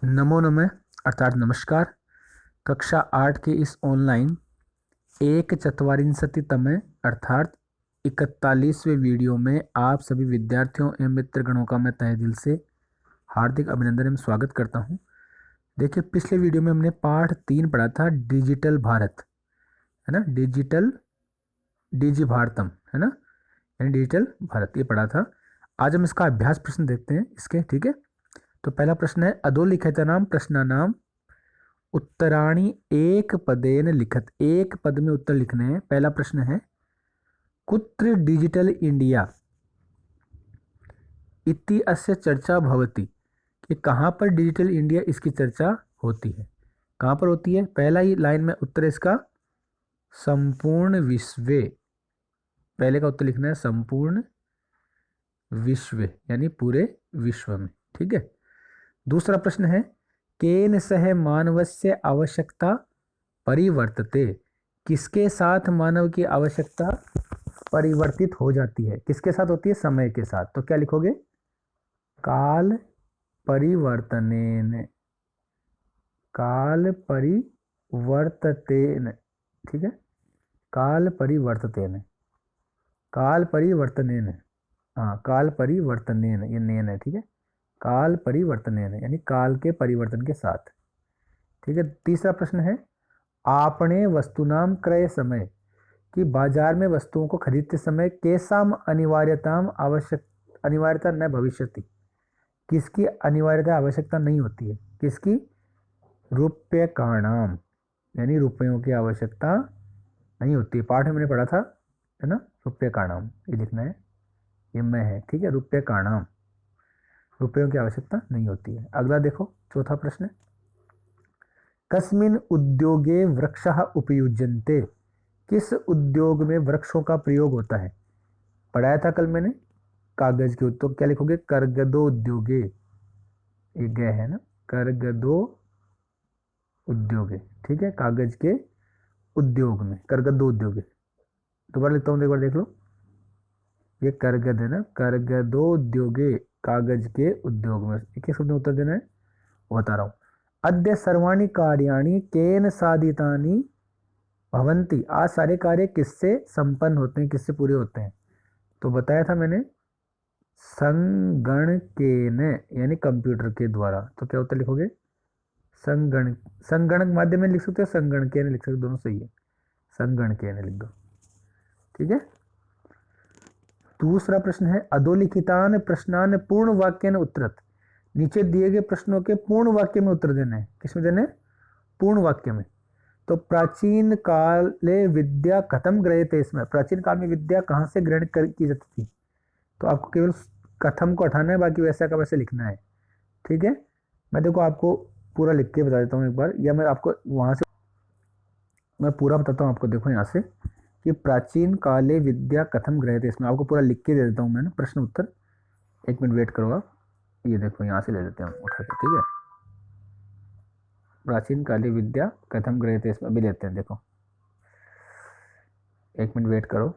नमो नमः अर्थात नमस्कार। कक्षा 8 के इस ऑनलाइन एक चत्वारिंशतितम अर्थात 41वें वीडियो में आप सभी विद्यार्थियों एवं मित्रगणों का मैं तहे दिल से हार्दिक अभिनंदन एवं स्वागत करता हूं। देखिए, पिछले वीडियो में हमने पाठ 3 पढ़ा था, डिजिटल भारत, है ना, डिजिटल डिजि भारतम, है ना, यानी डिजिटल भारत, ये पढ़ा था। आज हम इसका अभ्यास प्रश्न देखते हैं इसके, ठीक है। तो पहला प्रश्न है, अधोलिखितानां प्रश्नानां उत्तराणि एक पदेन लिखत। एक पद में उत्तर लिखने हैं। पहला प्रश्न है, कुत्र डिजिटल इंडिया इति अस्य चर्चा भवति, कि कहाँ पर डिजिटल इंडिया इसकी चर्चा होती है। कहाँ पर होती है? पहला ही लाइन में उत्तर है इसका संपूर्ण विश्व। पहले का उत्तर लिखना है संपूर्ण विश्व, यानी पूरे विश्व में, ठीक है। दूसरा प्रश्न है, केन सह मानवस्य आवश्यकता परिवर्तते। किसके साथ मानव की आवश्यकता परिवर्तित हो जाती है? किसके साथ होती है? समय के साथ। तो क्या लिखोगे? काल परिवर्तनेन, काल परिवर्ततेन, ठीक है, काल परिवर्ततेन, काल परिवर्तनेन, हाँ, काल परिवर्तनेन, ये नेन है, ठीक है, काल परिवर्तनेन यानी काल के परिवर्तन के साथ, ठीक है। तीसरा प्रश्न है, आपणे वस्तुनाम क्रय समय, कि बाजार में वस्तुओं को खरीदते समय केसाम अनिवार्यताम आवश्यक अनिवार्यता न भविष्यति, किसकी अनिवार्यता आवश्यकता नहीं होती है? किसकी? रुप्यकाणाम, यानी रुपयों की आवश्यकता नहीं होती है। पाठ में मैंने पढ़ा था, है ना, रुप्यकाणाम, ये लिखना है, ये मैं है, ठीक है, रुप्यकाणाम, रुपयों की आवश्यकता नहीं होती है। अगला देखो, चौथा प्रश्न है, कस्मिन उद्योगे वृक्षः उपयुज्यन्ते, किस उद्योग में वृक्षों का प्रयोग होता है? पढ़ाया था कल मैंने, कागज के। तो क्या लिखोगे? करगदो उद्योगे, ये गए है ना, करगदो उद्योगे, ठीक है, कागज के उद्योग में, करगदो उद्योगे। दोबारा लिखता हूँ, एक बार देख लो, ये करगद है ना, करगदो उद्योगे, कागज के उद्योग में। एक एक शब्द में उत्तर देना है, बता रहा हूँ। अद्य सर्वाणि कार्याणि केन साधितानि भवंती, आज सारे कार्य किससे संपन्न होते हैं, किससे पूरे होते हैं? तो बताया था मैंने, संगणकेन, यानी कंप्यूटर के द्वारा। तो क्या उत्तर लिखोगे? संगणक, संगणक माध्यम में लिख सकते हो, संगणकेन लिख सकते हो, दोनों सही है, संगणकेन लिख दो, ठीक है। दूसरा प्रश्न है, अधोलिखितान प्रश्नान पूर्ण वाक्यन उत्तरत, नीचे दिए गए प्रश्नों के पूर्ण वाक्य में उत्तर देने हैं। किसमें देने? पूर्ण वाक्य में। तो प्राचीन काले विद्या कथम ग्रह्यते, इसमें प्राचीन काल में विद्या कहाँ से ग्रहण की जाती थी? तो आपको केवल कथम को हटाना है, बाकी वैसा का वैसे लिखना है, ठीक है। मैं देखो आपको पूरा लिख के बता देता हूँ एक बार, या मैं आपको वहाँ से मैं पूरा बताता हूँ आपको। देखो यहाँ से, कि प्राचीन काले विद्या कथम ग्रह्यते, इसमें आपको पूरा लिख के दे देता हूँ मैं ना, प्रश्न उत्तर। एक मिनट वेट करो आप। ये देखो यहाँ से ले लेते हैं उठा के, ठीक है। प्राचीन काली विद्या कथम ग्रह्यते, इसमें अभी लेते हैं, देखो, एक मिनट वेट करो,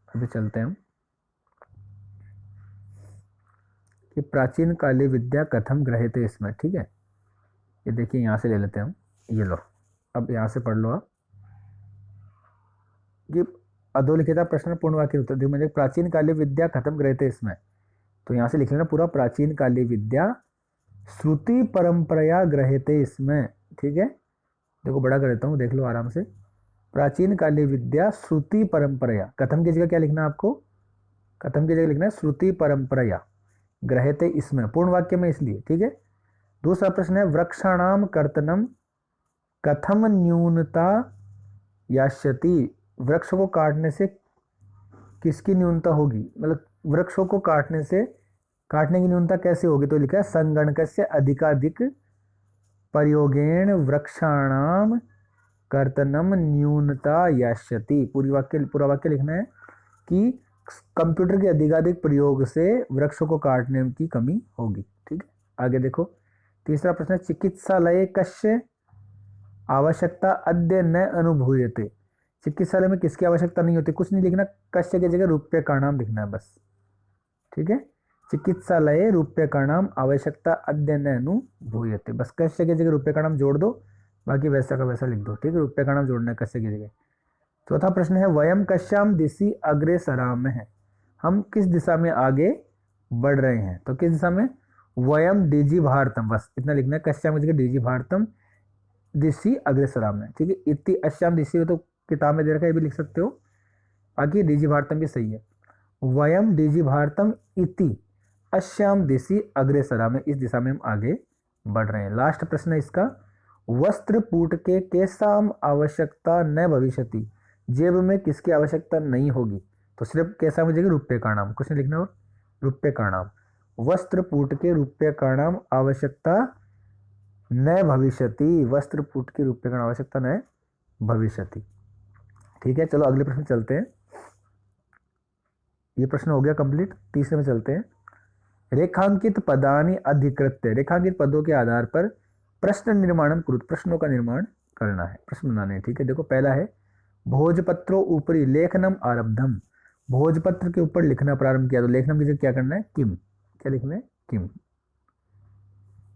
अभी चलते हैं हम। कि प्राचीन काली विद्या कथम ग्रह्यते, इसमें, ठीक है। ये देखिए यहाँ से ले लेते हैं हम, ये लो, अब यहाँ से पढ़ लो आप। कि अधोलिखित प्रश्न पूर्ण वाक्य उत्तर देखो, मुझे प्राचीन काली विद्या खत्म ग्रह्यते, इसमें तो यहाँ से लिख लेना पूरा, प्राचीन काली विद्या श्रुति परंपराया ग्रह्यते, इसमें, ठीक है। देखो बड़ा कर देता हूँ, देख लो आराम से। प्राचीन काली विद्या श्रुति परंपराया, कथम की जगह क्या लिखना है आपको? कथम की जगह लिखना है श्रुति परंपराया ग्रह्यते, इसमें, पूर्ण वाक्य में, इसलिए, ठीक है। दूसरा प्रश्न है, वृक्षाणाम कर्तनम कथम न्यूनता यास्यति, वृक्ष को काटने से किसकी न्यूनता होगी? मतलब वृक्षों को काटने से, काटने की न्यूनता कैसे होगी? तो लिखा है संगणकस्य अधिकाधिक प्रयोगेण वृक्षाणाम कर्तनम न्यूनता यास्यति, पूरा वाक्य लिखना है, कि कंप्यूटर के अधिकाधिक प्रयोग से वृक्षों को काटने की कमी होगी, ठीक है। आगे देखो, तीसरा प्रश्न, चिकित्सालय कस्य आवश्यकता अद्य न अनुभूयते, चिकित्सालय में किसकी आवश्यकता नहीं होती? कुछ नहीं लिखना, कश्य की जगह रुपये का नाम लिखना है बस, ठीक है। चिकित्सालय रूप्यकाणाम आवश्यकता अध्ययननुभूयते। बस कस्य की जगह रूप्यकाणाम जोड़ दो, बाकी वैसा का वैसा लिख दो। ठीक है, रूप्यकाणाम जोड़ना है कस्य की जगह। चौथा प्रश्न है वयम कश्याम दिशि अग्रे सरामः। हम किस दिशा में आगे बढ़ रहे हैं? तो किस दिशा में? वयम डीजी भारतम, बस इतना लिखना है। कश्याम की जगह डीजी भारतम दिशि अग्रसराम है। ठीक है, इति अश्याम दिशि हो तो किताब में दे रखा है, ये भी लिख सकते हो। बाकी डीजी भारतम भी सही है। वयम डीजी भारतम इति अश्याम दिशि अग्रसराम है, इस दिशा में हम आगे बढ़ रहे हैं। लास्ट प्रश्न है इसका, वस्त्र पूट के केसाम आवश्यकता न भविष्यति। जेब में किसकी आवश्यकता नहीं होगी? तो सिर्फ कैसा मुझे रुपये का नाम, कुछ नहीं लिखना हो, रुपये का नाम। वस्त्र पूट के रुपये का नाम आवश्यकता न भविष्यति, वस्त्र पूट के रुपये का आवश्यकता न भविष्यति। ठीक है, चलो अगले प्रश्न चलते हैं। ये प्रश्न हो गया कंप्लीट। तीसरे में चलते हैं। रेखांकित पदानि अधिकृत्य, रेखांकित पदों के आधार पर प्रश्न निर्माणम कुरुत, प्रश्नों का निर्माण करना है, प्रश्न बनाने हैं। ठीक है, देखो पहला है भोजपत्रों ऊपरी लेखनम आरब्धम। भोजपत्र के ऊपर लिखना प्रारंभ किया, तो लेखनम की जगह क्या करना है? किम। क्या लिखना है? किम।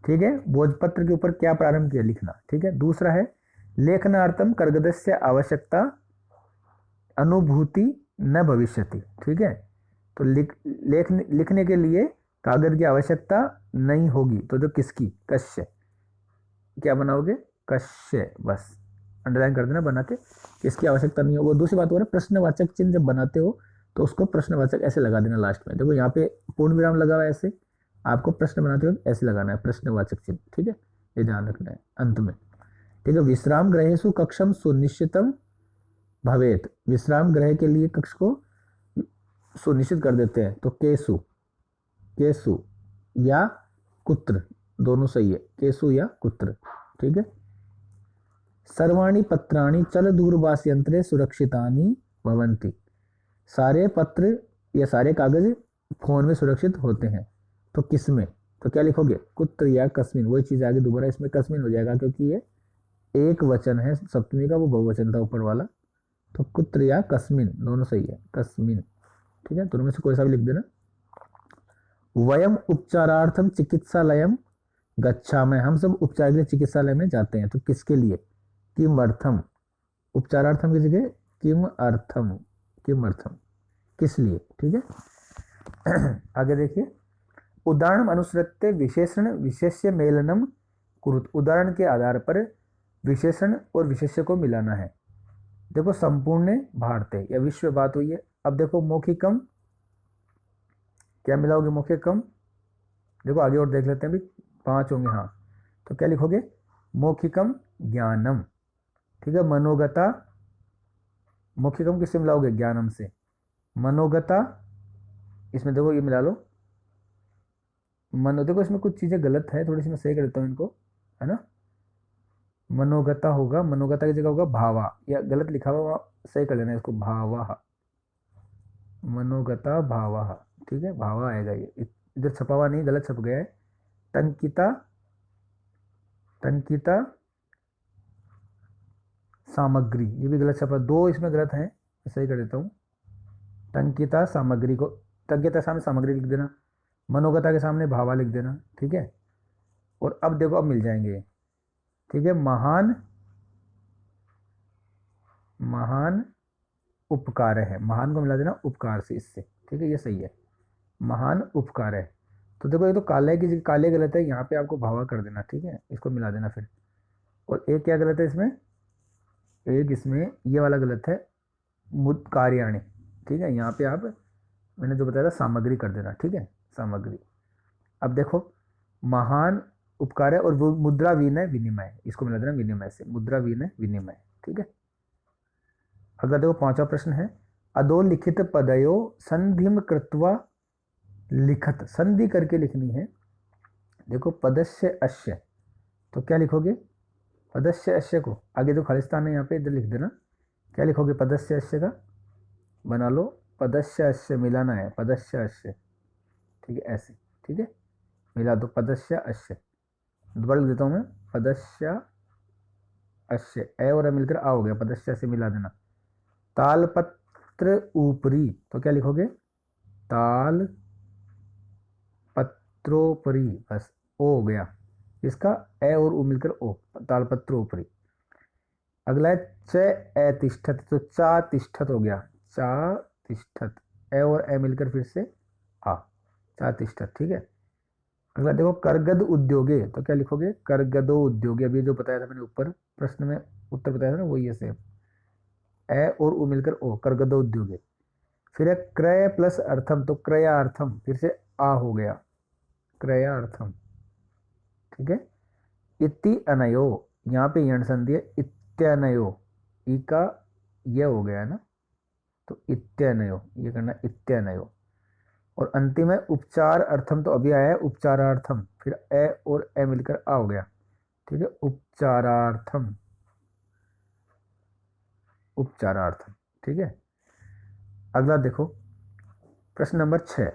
ठीक है, भोजपत्र के ऊपर क्या प्रारंभ किया? लिखना। ठीक है, दूसरा है लेखनार्थम कर्गदस्य आवश्यकता अनुभूति न भविष्यति। ठीक है, तो लिखने के लिए कागज की आवश्यकता नहीं होगी, तो जो किसकी? कश्य। क्या बनाओगे? कश्य, बस अंडरलाइन कर देना बना के, किसकी आवश्यकता नहीं हो। वो दूसरी बात हो रहा है, प्रश्नवाचक चिन्ह जब बनाते हो तो उसको प्रश्नवाचक ऐसे लगा देना लास्ट में। देखो यहाँ पे पूर्ण विराम लगा हुआ है, ऐसे आपको प्रश्न बनाते हो ऐसे लगाना है प्रश्नवाचक चिन्ह। ठीक है, ये ध्यान रखना है अंत में। ठीक है, विश्राम ग्रहेषु कक्षम सुनिश्चितम भवेत। विश्राम ग्रह के लिए कक्ष को सुनिश्चित कर देते हैं, तो केसु, केसु या कुत्र, दोनों सही है, केसु या कुत्र। ठीक है, सर्वाणी पत्राणि चल दूरभाष यंत्रे सुरक्षितानि भवन्ति। सारे पत्र या सारे कागज फोन में सुरक्षित होते हैं, तो किसमें? तो क्या लिखोगे? कुत्र या कस्मिन। वही चीज आगे दोबारा इसमें कस्मिन हो जाएगा, क्योंकि ये एक वचन है सप्तमी का, वो बहुवचन था ऊपर वाला, तो कुत्र या कस्मिन दोनों सही है, कस्मिन। ठीक है, दोनों में से कोई सा भी लिख देना। वयम उपचारार्थम चिकित्सालयम गच्छामः। हम सब उपचार के लिए चिकित्सालय में जाते हैं, तो किसके लिए? किम अर्थम। उपचारार्थम की जगह किम अर्थम, किम अर्थम, किस लिए? ठीक है, आगे देखिए। उदाहरण अनुसृत्य विशेषण विशेष्य मेलनम कुरुत। उदाहरण के आधार पर विशेषण और विशेष्य को मिलाना है। देखो संपूर्ण भारतीय या विश्व बात हुई है। अब देखो मौखिकम, क्या मिलाओगे? मौखिकम, देखो आगे और देख लेते हैं, अभी 5 होंगे। हाँ, तो क्या लिखोगे? मौखिकम ज्ञानम। ठीक है, मनोगता, मौखिकम किससे मिलाओगे? ज्ञानम से। मनोगता, इसमें देखो ये मिला लो, मनो, देखो इसमें कुछ चीजें गलत है, थोड़ी सी मैं सही कर देता हूँ इनको, है ना। मनोगता होगा, मनोगता की जगह होगा भावा, या गलत लिखा हुआ, सही कर लेना इसको, भावा, मनोगता भावा। ठीक है, भावा आएगा, ये इधर छपा हुआ नहीं, गलत छप गया है। तंकिता, तंकिता सामग्री, ये भी गलत छपा, दो इसमें गलत है, सही कर देता हूँ। टंकिता सामग्री को, टंकिता सामने सामग्री लिख देना, मनोगता के सामने भावा लिख देना। ठीक है, और अब देखो अब मिल जाएंगे। ठीक है, महान, महान उपकार है, महान को मिला देना उपकार से, इससे। ठीक है, ये सही है, महान उपकार है। तो देखो ये तो काले की जगह काले गलत है, यहाँ पे आपको भावा कर देना। ठीक है, इसको मिला देना फिर। और एक क्या गलत है इसमें? एक इसमें ये वाला गलत है, मुद कार्याणी। ठीक है, यहाँ पे आप मैंने जो बताया था सामग्री कर देना। ठीक है, सामग्री। अब देखो महान उपकार है और वो मुद्रा विनय विनिमय, इसको मिला देना विनिमय से, मुद्रा विनय विनिमय। ठीक है, अगला देखो 5वां प्रश्न है अधोलिखित पदयो संधिम कृत्वा लिखत। संधि करके लिखनी है। देखो पदस्य अश्य, तो क्या लिखोगे? पदस्य अश्य को आगे जो खालिस्तान है यहाँ पे इधर लिख देना। क्या लिखोगे? पदस्य अश्य का बना लो, पदस्य अश्य मिलाना है, पदस्य अश्य। ठीक है, ऐसे। ठीक है, मिला दो, पदस्य अश्य। दोबारा लिख देता हूँ मैं, पदस्य अश्य, ए और ए मिलकर आ हो गया, पदस्य से मिला देना। तालपत्र ऊपरी, तो क्या लिखोगे? ताल तालपत्रोपरि, बस ओ हो गया इसका, ए और उ मिलकर ओ, तालपत्रोपरि। अगला है च ए तिष्ठत, तो चा तिष्ठत हो गया, चा तिष्ठत, ए और ए मिलकर फिर से आ, चा तिष्ठत, ठीक है। अगला देखो करगद उद्योगे, तो क्या लिखोगे, करगदो उद्योगे, अभी जो बताया था मैंने ऊपर प्रश्न में उत्तर बताया था ना, वही है सेम, ए और उ मिलकर ओ, करगदो उद्योगे। फिर है क्रय प्लस अर्थम, तो क्रयार्थम फिर से आ हो गया, क्रयार्थम, ठीक है। इति अनयो, यहाँ पे यण संधि है, इत्यनयो, ई का ये हो गया है ना, तो इत्यनयो, ये करना इत्यनयो। और अंतिम है उपचार अर्थम, तो अभी आया है उपचारार्थम, फिर ए और ए मिलकर आ हो गया, ठीक है, उपचारार्थम, उपचारार्थम, ठीक है। अगला देखो प्रश्न नंबर 6,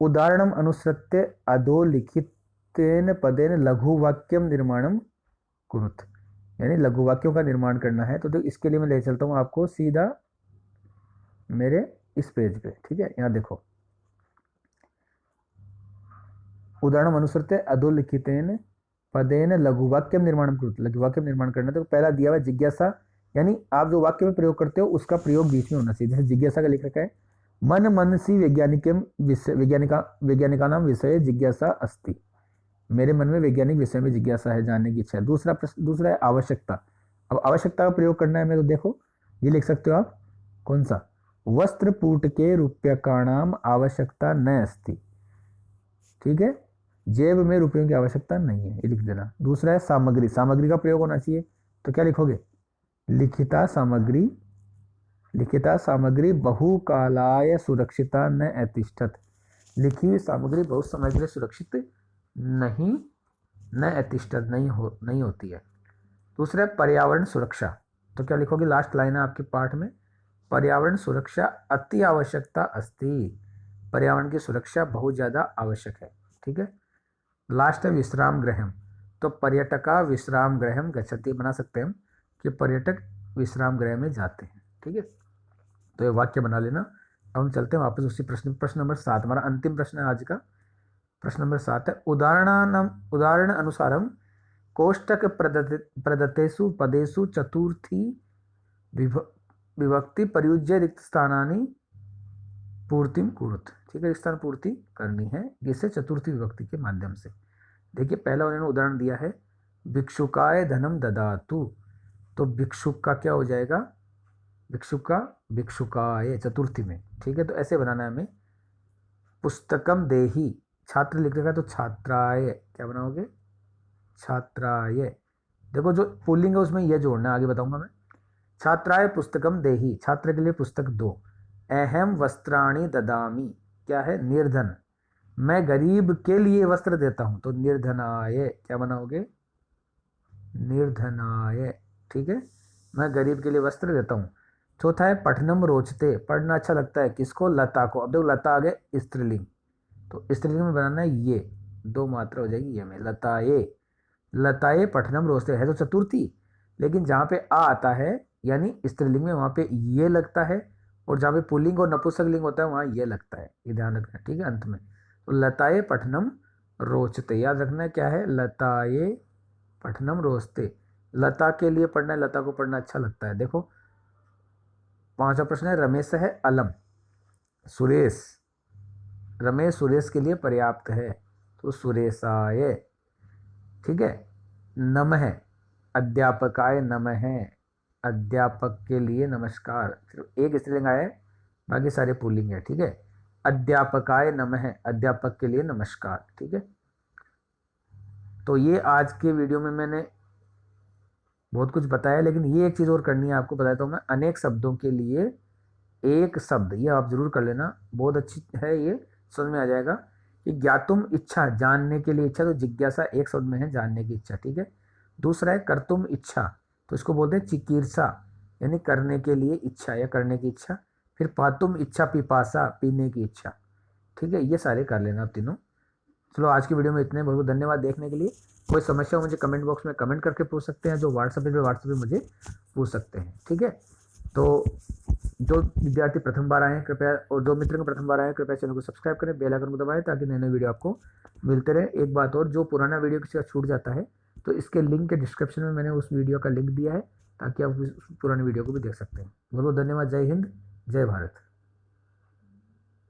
उदाहरणम अनुसृत्य अधोलिखितेन पदेन लघु वाक्यम निर्माणम कुरुत, यानी लघु वाक्यों का निर्माण करना है। तो इसके लिए मैं ले चलता हूँ आपको सीधा मेरे इस पेज पे, ठीक है। यहाँ देखो उदाहरण अनुसृत्य अधोलिखितेन पदेन लघु वाक्यम निर्माणम कुरुत, लघु वाक्य निर्माण करना। तो पहला दिया हुआ जिज्ञासा, यानी आप जो वाक्य में प्रयोग करते हो उसका प्रयोग बीच में होना चाहिए। जैसे जिज्ञासा का लिख रखा है, मन मनसी वैज्ञानिका नाम विषय जिज्ञासा अस्ति, मेरे मन में वैज्ञानिक विषय में जिज्ञासा है, जानने की इच्छा है। दूसरा प्रश्न, दूसरा है आवश्यकता। अब आवश्यकता का प्रयोग करना है मैं, तो देखो ये लिख सकते हो आप, कौन सा, वस्त्र पूट के रूप्यकाणाम आवश्यकता न अस्ति, ठीक है, जेब में रुपयों की आवश्यकता नहीं है, ये लिख देना। दूसरा है सामग्री, सामग्री का प्रयोग होना चाहिए, तो क्या लिखोगे, लिखिता सामग्री, लिखिता सामग्री बहुकालाय सुरक्षिता न अतिष्ठत, लिखी हुई सामग्री बहुत समय के लिए सुरक्षित नहीं, न अतिष्ठत नहीं होती है। दूसरा है पर्यावरण सुरक्षा, तो क्या लिखोगे, लास्ट लाइन है आपके पाठ में, पर्यावरण सुरक्षा अति आवश्यकता अस्ति, पर्यावरण की सुरक्षा बहुत ज़्यादा आवश्यक है, ठीक है। लास्ट है विश्राम गृहम, तो पर्यटका विश्राम गृहम गच्छति, बना सकते हैं हम कि पर्यटक विश्राम गृह में जाते हैं, ठीक है। तो ये वाक्य बना लेना। अब हम चलते हैं वापस उसी प्रश्न नंबर 7, हमारा अंतिम प्रश्न है आज का। प्रश्न नंबर 7 है उदाहरण अनुसारम कोष्टक प्रदत्तेषु पदेषु चतुर्थी विभक्ति प्रयुज्य रिक्त स्थानानि पूर्तिम कुरुत, ठीक है, स्थान पूर्ति करनी है जिससे चतुर्थी विभक्ति के माध्यम से। देखिए पहला उन्होंने उदाहरण दिया है भिक्षुकाय धनम ददातु, तो भिक्षुक का क्या हो जाएगा, भिक्षुका भिक्षुकाय चतुर्थी में, ठीक है। तो ऐसे बनाना है हमें, पुस्तकम देही, छात्र लिख देगा तो छात्राय, क्या बनाओगे, छात्राय। देखो जो पुल्लिंग है उसमें यह जोड़ना है, आगे बताऊंगा मैं। छात्राय पुस्तकम देही, छात्र के लिए पुस्तक दो। अहम वस्त्राणि ददामी, क्या है, निर्धन, मैं गरीब के लिए वस्त्र देता हूं, तो निर्धनाय, क्या बनाओगे, निर्धनाय, ठीक है, मैं गरीब के लिए वस्त्र देता हूं। चौथा है पठनम रोचते, पढ़ना अच्छा लगता है, किसको, लता को। अब देखो लता आगे स्त्रीलिंग, तो स्त्रीलिंग में बनाना है ये, दो मात्रा हो जाएगी ये में, लताए, लताए पठनम रोचते, है तो चतुर्थी, लेकिन जहाँ पे आ आता है यानी स्त्रीलिंग में वहाँ पे ये लगता है, और जहाँ पे पुल्लिंग और नपुंसकलिंग होता है वहाँ ये लगता है, ये ध्यान रखना, ठीक है, अंत में। तो लताए पठनम रोचते, याद रखना है क्या है, लताए पठनम रोचते, लता के लिए पढ़ना है, लता को पढ़ना अच्छा लगता है। देखो पांचवा प्रश्न है रमेश है अलम, सुरेश, रमेश सुरेश के लिए पर्याप्त है, तो सुरेशाय, ठीक है। नमः, अध्यापकाय नमः, अध्यापक के लिए नमस्कार, सिर्फ एक स्त्रीलिंग आया है, बाकी सारे पुल्लिंग है, ठीक है। अध्यापकाय नमः, अध्यापक के लिए नमस्कार, ठीक है। तो ये आज के वीडियो में मैंने बहुत कुछ बताया, लेकिन ये एक चीज़ और करनी है आपको, बताता हूँ मैं, अनेक शब्दों के लिए एक शब्द, ये आप जरूर कर लेना, बहुत अच्छी है ये, समझ में आ जाएगा। कि ज्ञातुम इच्छा, जानने के लिए इच्छा, तो जिज्ञासा एक शब्द में है, जानने की इच्छा, ठीक है। दूसरा है कर्तुम इच्छा, तो इसको बोलते हैं चिकीर्षा, यानी करने के लिए इच्छा या करने की इच्छा। फिर पातुम इच्छा, पिपासा, पीने की इच्छा, ठीक है। ये सारे कर लेना आप तीनों। चलो आज की वीडियो में इतने, बहुत बहुत धन्यवाद देखने के लिए। कोई समस्या हो मुझे कमेंट बॉक्स में कमेंट करके पूछ सकते हैं, जो व्हाट्सएप पे मुझे पूछ सकते हैं, ठीक है। तो जो विद्यार्थी प्रथम बार आए हैं कृपया, और जो मित्र प्रथम बार आए हैं कृपया चैनल को सब्सक्राइब करें, बेल आइकन को दबाएं ताकि नए नए वीडियो आपको मिलते रहे। एक बात और, जो पुराना वीडियो किसी का छूट जाता है तो इसके लिंक के डिस्क्रिप्शन में मैंने उस वीडियो का लिंक दिया है ताकि आप उस पुराने वीडियो को भी देख सकते हैं। बहुत बहुत धन्यवाद। जय हिंद, जय भारत।